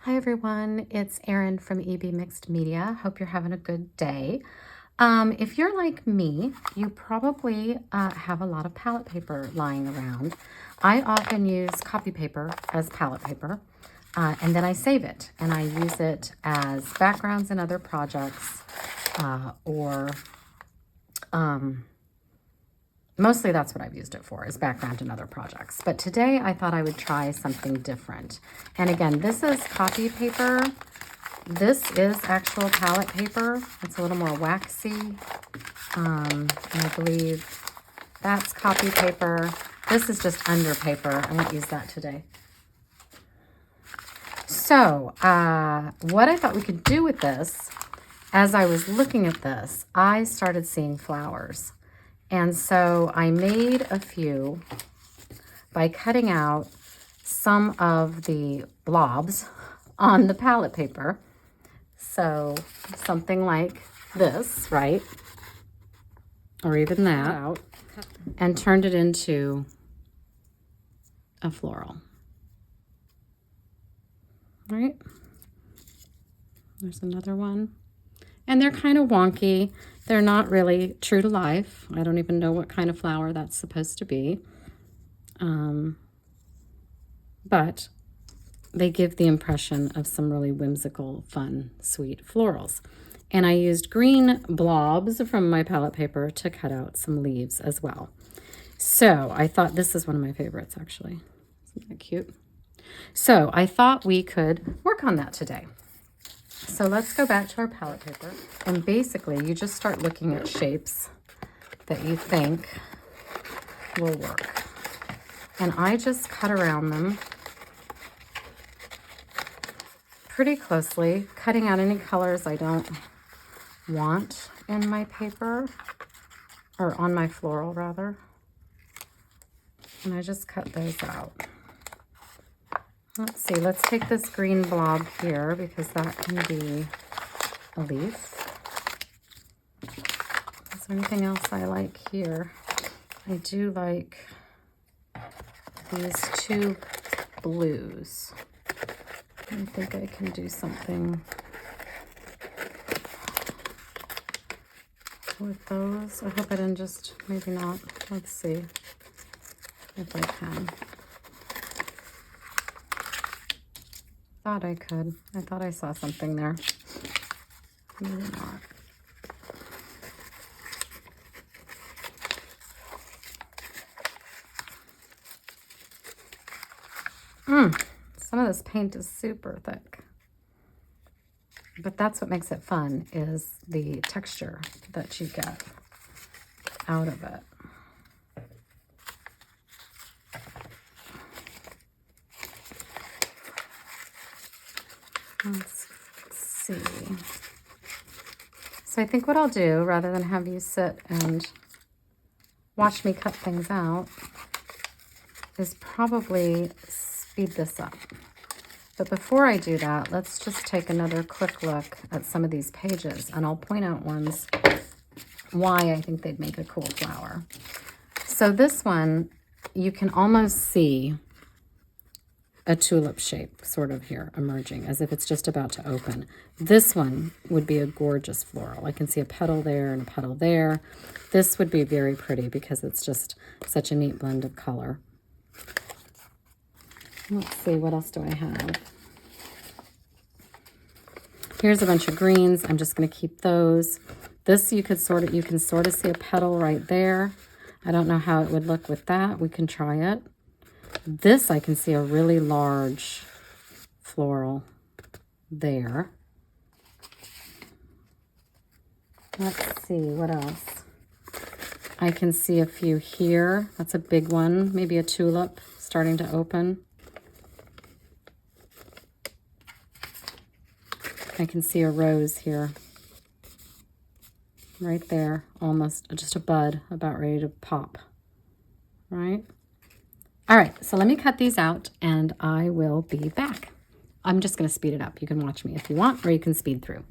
Hi everyone, it's Erin from EB Mixed Media. Hope you're having a good day. If you're like me, you probably have a lot of palette paper lying around. I often use copy paper as palette paper, and then I save it and I use it as backgrounds in other projects, or mostly that's what I've used it for, is background in other projects. But today I thought I would try something different. And again, this is copy paper. This is actual palette paper. It's a little more waxy. And I believe that's copy paper. This is just under paper. I won't use that today. So what I thought we could do with this, as I was looking at this, I started seeing flowers. And so I made a few by cutting out some of the blobs on the palette paper. So something like this, right? Or even that out, and turned it into a floral. Right? There's another one. And they're kind of wonky. They're not really true to life. I don't even know what kind of flower that's supposed to be. But they give the impression of some really whimsical, fun, sweet florals. And I used green blobs from my palette paper to cut out some leaves as well. So I thought this is one of my favorites, actually. Isn't that cute? So I thought we could work on that today. So let's go back to our palette paper, and basically you just start looking at shapes that you think will work. And I just cut around them pretty closely, cutting out any colors I don't want in my paper, or on my floral rather. And I just cut those out. Let's see, let's take this green blob here because that can be a leaf. Is there anything else I like here? I do like these two blues. I think I can do something with those. I hope I didn't just, maybe not. Let's see if I can. Thought I could. I thought I saw something there. Maybe not. Some of this paint is super thick. But that's what makes it fun, is the texture that you get out of it. Let's see. So I think what I'll do, rather than have you sit and watch me cut things out, is probably speed this up. But before I do that, let's just take another quick look at some of these pages, and I'll point out ones why I think they'd make a cool flower. So this one, you can almost see a tulip shape sort of here emerging, as if it's just about to open. This one would be a gorgeous floral. I can see a petal there and a petal there. This would be very pretty because it's just such a neat blend of color. Let's see, what else do I have? Here's a bunch of greens. I'm just going to keep those. This you can sort of see a petal right there. I don't know how it would look with that. We can try it. This I can see a really large floral there. Let's see, what else? I can see a few here. That's a big one, maybe a tulip starting to open. I can see a rose here. Right there, almost just a bud about ready to pop, right? All right, so let me cut these out and I will be back. I'm just gonna speed it up. You can watch me if you want, or you can speed through.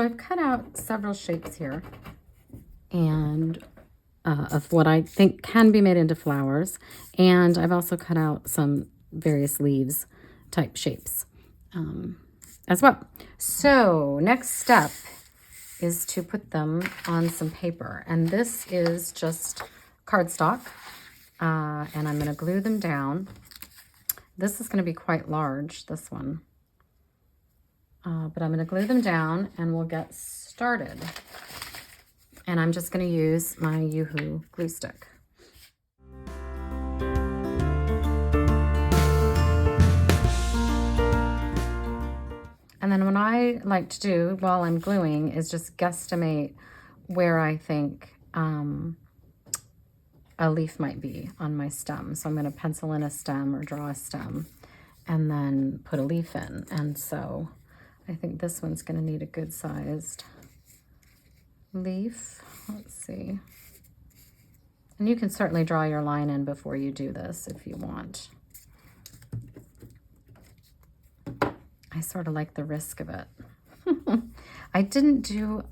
So I've cut out several shapes here, and of what I think can be made into flowers. And I've also cut out some various leaves type shapes as well. So next step is to put them on some paper. And this is just cardstock. And I'm going to glue them down. This is going to be quite large, this one. But I'm going to glue them down and we'll get started. And I'm just going to use my Yoo-Hoo glue stick. And then what I like to do while I'm gluing is just guesstimate where I think a leaf might be on my stem. So I'm going to pencil in a stem or draw a stem and then put a leaf in. And so I think this one's going to need a good sized leaf. Let's see. And you can certainly draw your line in before you do this if you want. I sort of like the risk of it. I didn't do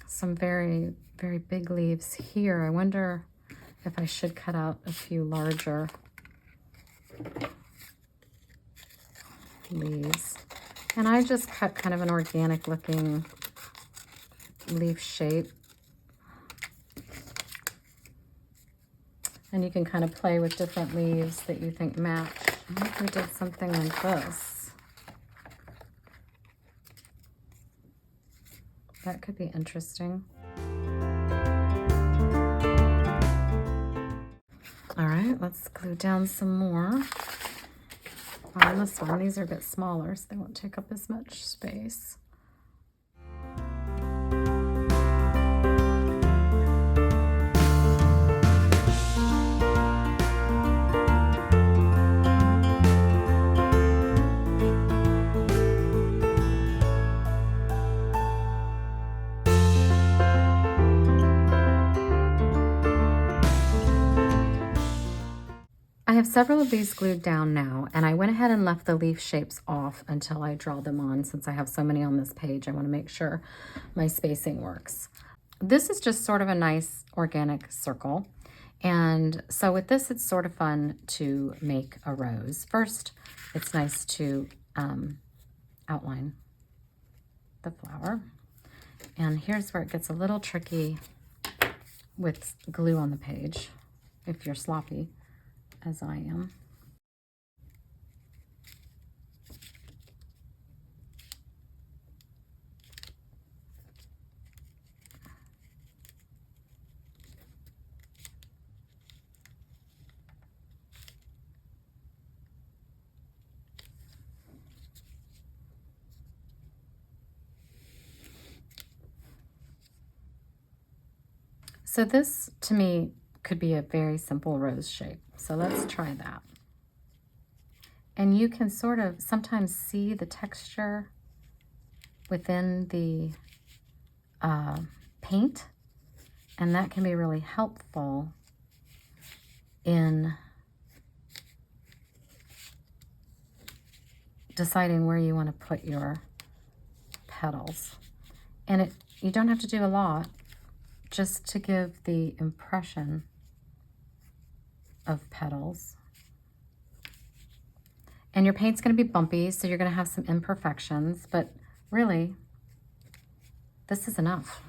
some very, very big leaves here. I wonder if I should cut out a few larger leaves. And I just cut kind of an organic looking leaf shape. And you can kind of play with different leaves that you think match. I think we did something like this. That could be interesting. All right, let's glue down some more on this one. These are a bit smaller, so they won't take up as much space. I have several of these glued down now, and I went ahead and left the leaf shapes off until I draw them on. Since I have so many on this page, I want to make sure my spacing works. This is just sort of a nice organic circle. And so with this, it's sort of fun to make a rose. First, it's nice to outline the flower. And here's where it gets a little tricky with glue on the page, if you're sloppy, as I am. So this, to me, could be a very simple rose shape. So let's try that. And you can sort of sometimes see the texture within the paint, and that can be really helpful in deciding where you want to put your petals. And you don't have to do a lot, just to give the impression of petals. And your paint's going to be bumpy, so you're going to have some imperfections, but really, this is enough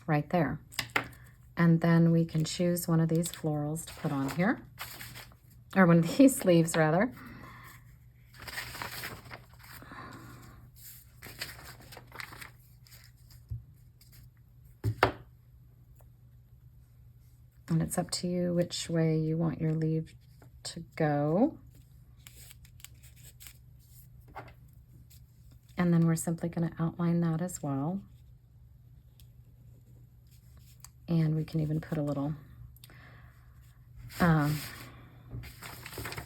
right there. And then we can choose one of these florals to put on here, or one of these leaves rather. And it's up to you which way you want your leaf to go. And then we're simply going to outline that as well. And we can even put a little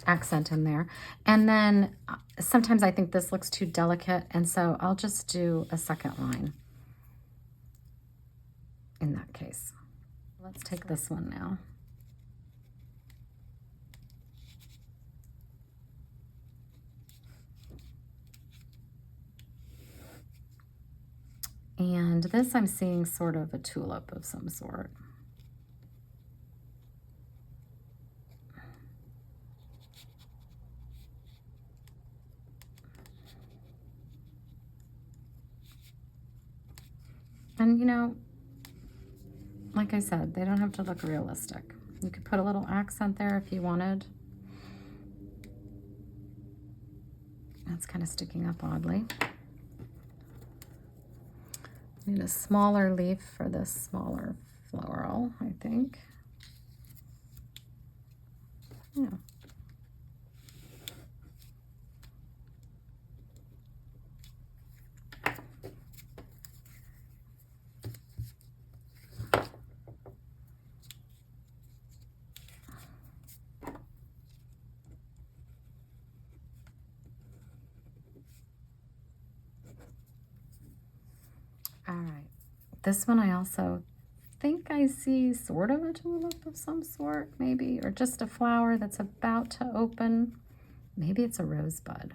accent in there. And then sometimes I think this looks too delicate, and so I'll just do a second line in that case. Let's take this one now. And this I'm seeing sort of a tulip of some sort. And you know, like I said, they don't have to look realistic. You could put a little accent there if you wanted. That's kind of sticking up oddly. Need a smaller leaf for this smaller floral, I think. Yeah. All right, this one I also think I see sort of a tulip of some sort, maybe, or just a flower that's about to open. Maybe it's a rosebud,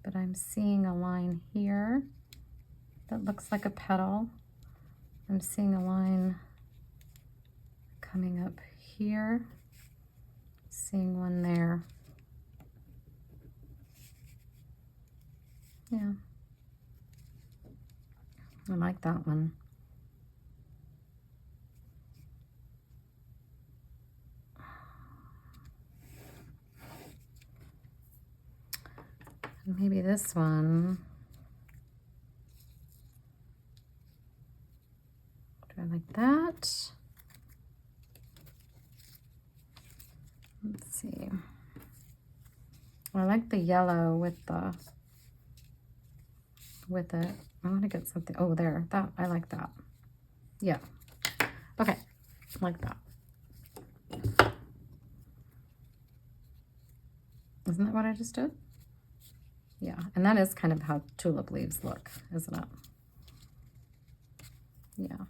but I'm seeing a line here that looks like a petal. I'm seeing a line coming up here, seeing one there. Yeah. I like that one. Maybe this one. Do I like that? Let's see. I like the yellow with it. I want to get something. Oh, there. That I like that. Yeah. Okay. Like that. Isn't that what I just did? Yeah. And that is kind of how tulip leaves look, isn't it? Yeah.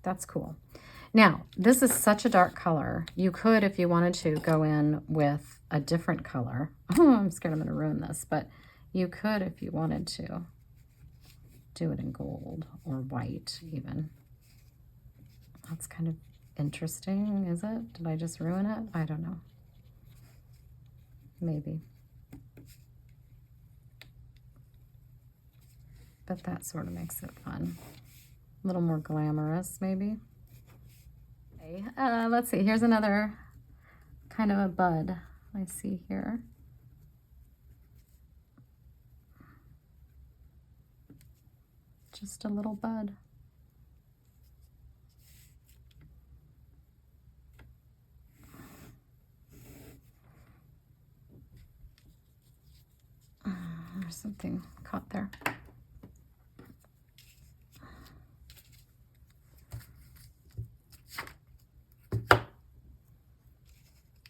That's cool. Now, this is such a dark color. You could, if you wanted to, go in with a different color. Oh, I'm scared I'm going to ruin this, but you could, if you wanted to, do it in gold or white even. That's kind of interesting, is it? Did I just ruin it? I don't know. Maybe. But that sort of makes it fun. A little more glamorous, maybe. Okay, let's see. Here's another kind of a bud I see here. Just a little bud. There's something caught there.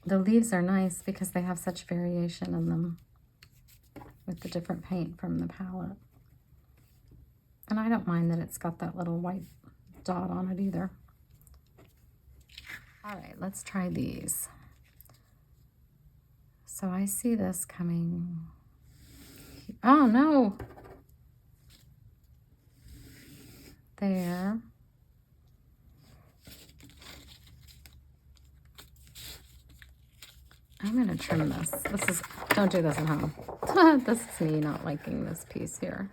The leaves are nice because they have such variation in them with the different paint from the palette. And I don't mind that it's got that little white dot on it either. All right, let's try these. So I see this coming. Oh, no. There. I'm going to trim this. Don't do this at home. This is me not liking this piece here.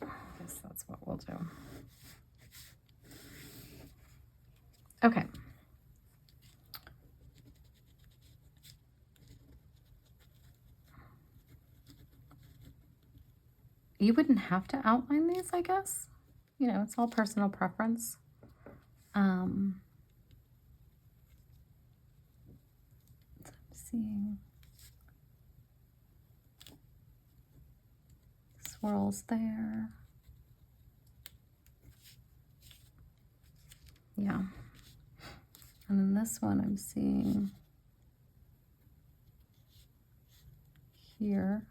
I guess that's what we'll do. Okay. You wouldn't have to outline these, I guess. You know, it's all personal preference. So I'm seeing swirls there. Yeah. And then this one I'm seeing here.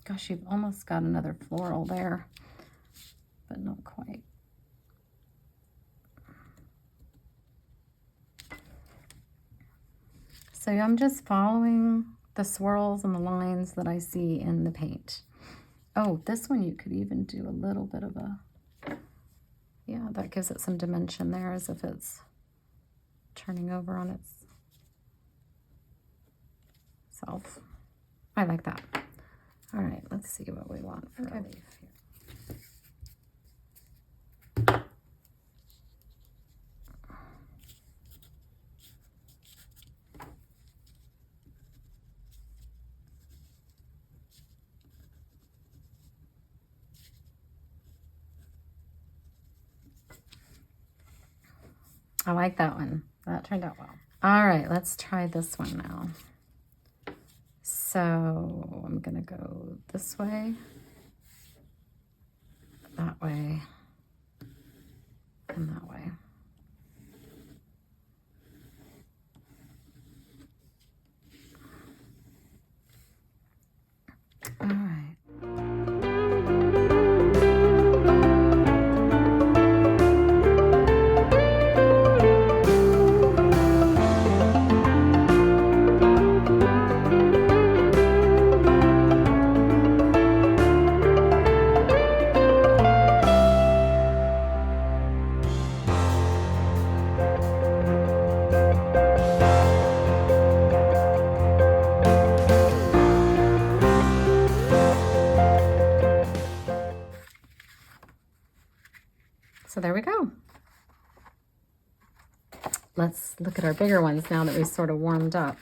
Gosh, you've almost got another floral there, but not quite. So I'm just following the swirls and the lines that I see in the paint. Oh, this one you could even do a little bit of a, yeah, that gives it some dimension there as if it's turning over on itself. I like that. All right, let's see what we want for a leaf here. I like that one. That turned out well. All right, let's try this one now. So I'm gonna go this way, that way, and that way. All right. So there we go. Let's look at our bigger ones now that we've sort of warmed up.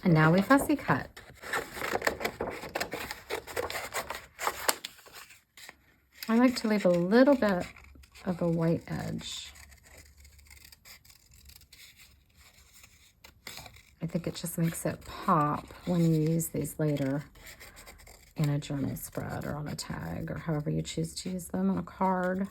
And now we fussy cut. I like to leave a little bit of a white edge. I think it just makes it pop when you use these later in a journal spread or on a tag or however you choose to use them on a card.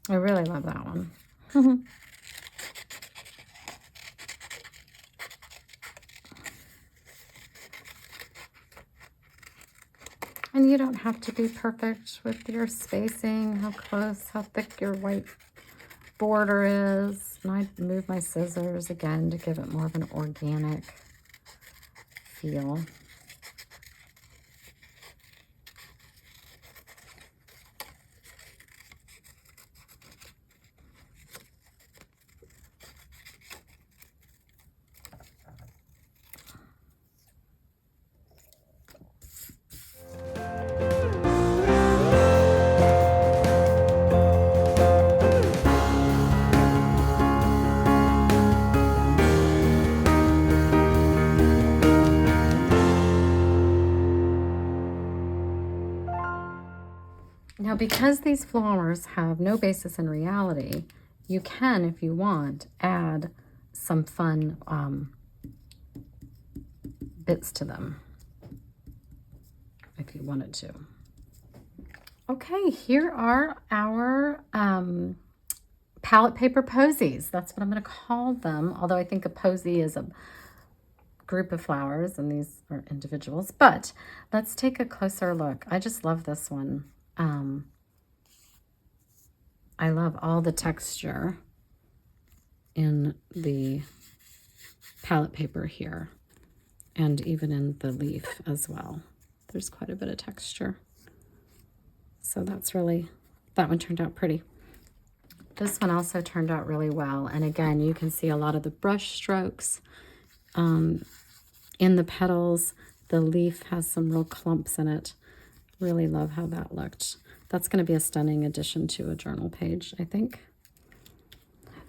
I really love that one. And you don't have to be perfect with your spacing, how close, how thick your white border is. And I move my scissors again to give it more of an organic feel. Now, because these flowers have no basis in reality, you can, if you want, add some fun bits to them, if you wanted to. Okay, here are our palette paper posies. That's what I'm going to call them, although I think a posy is a group of flowers and these are individuals. But let's take a closer look. I just love this one. I love all the texture in the palette paper here and even in the leaf as well. There's quite a bit of texture. So that's really, that one turned out pretty. This one also turned out really well. And again, you can see a lot of the brush strokes in the petals. The leaf has some real clumps in it. Really love how that looked. That's going to be a stunning addition to a journal page, I think.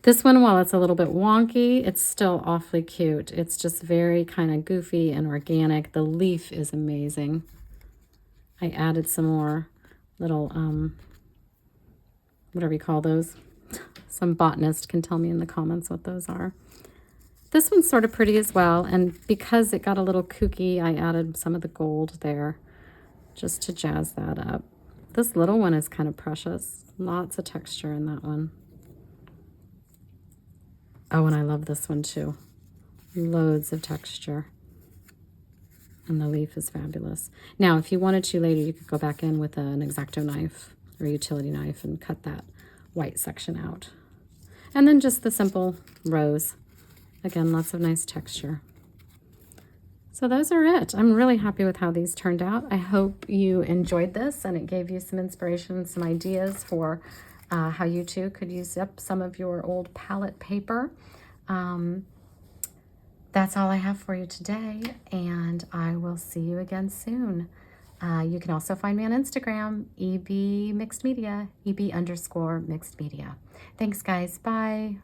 This one, while it's a little bit wonky, it's still awfully cute. It's just very kind of goofy and organic. The leaf is amazing. I added some more little, whatever you call those. Some botanist can tell me in the comments what those are. This one's sort of pretty as well, and because it got a little kooky, I added some of the gold there just to jazz that up. This little one is kind of precious. Lots of texture in that one. Oh, and I love this one too. Loads of texture. And the leaf is fabulous. Now, if you wanted to later, you could go back in with an X-Acto knife or utility knife and cut that white section out. And then just the simple rose. Again, lots of nice texture. So those are it. I'm really happy with how these turned out. I hope you enjoyed this and it gave you some inspiration, some ideas for how you too could use up some of your old palette paper. That's all I have for you today, and I will see you again soon. You can also find me on Instagram, EB Mixed Media, EB_Mixed Media. Thanks, guys. Bye.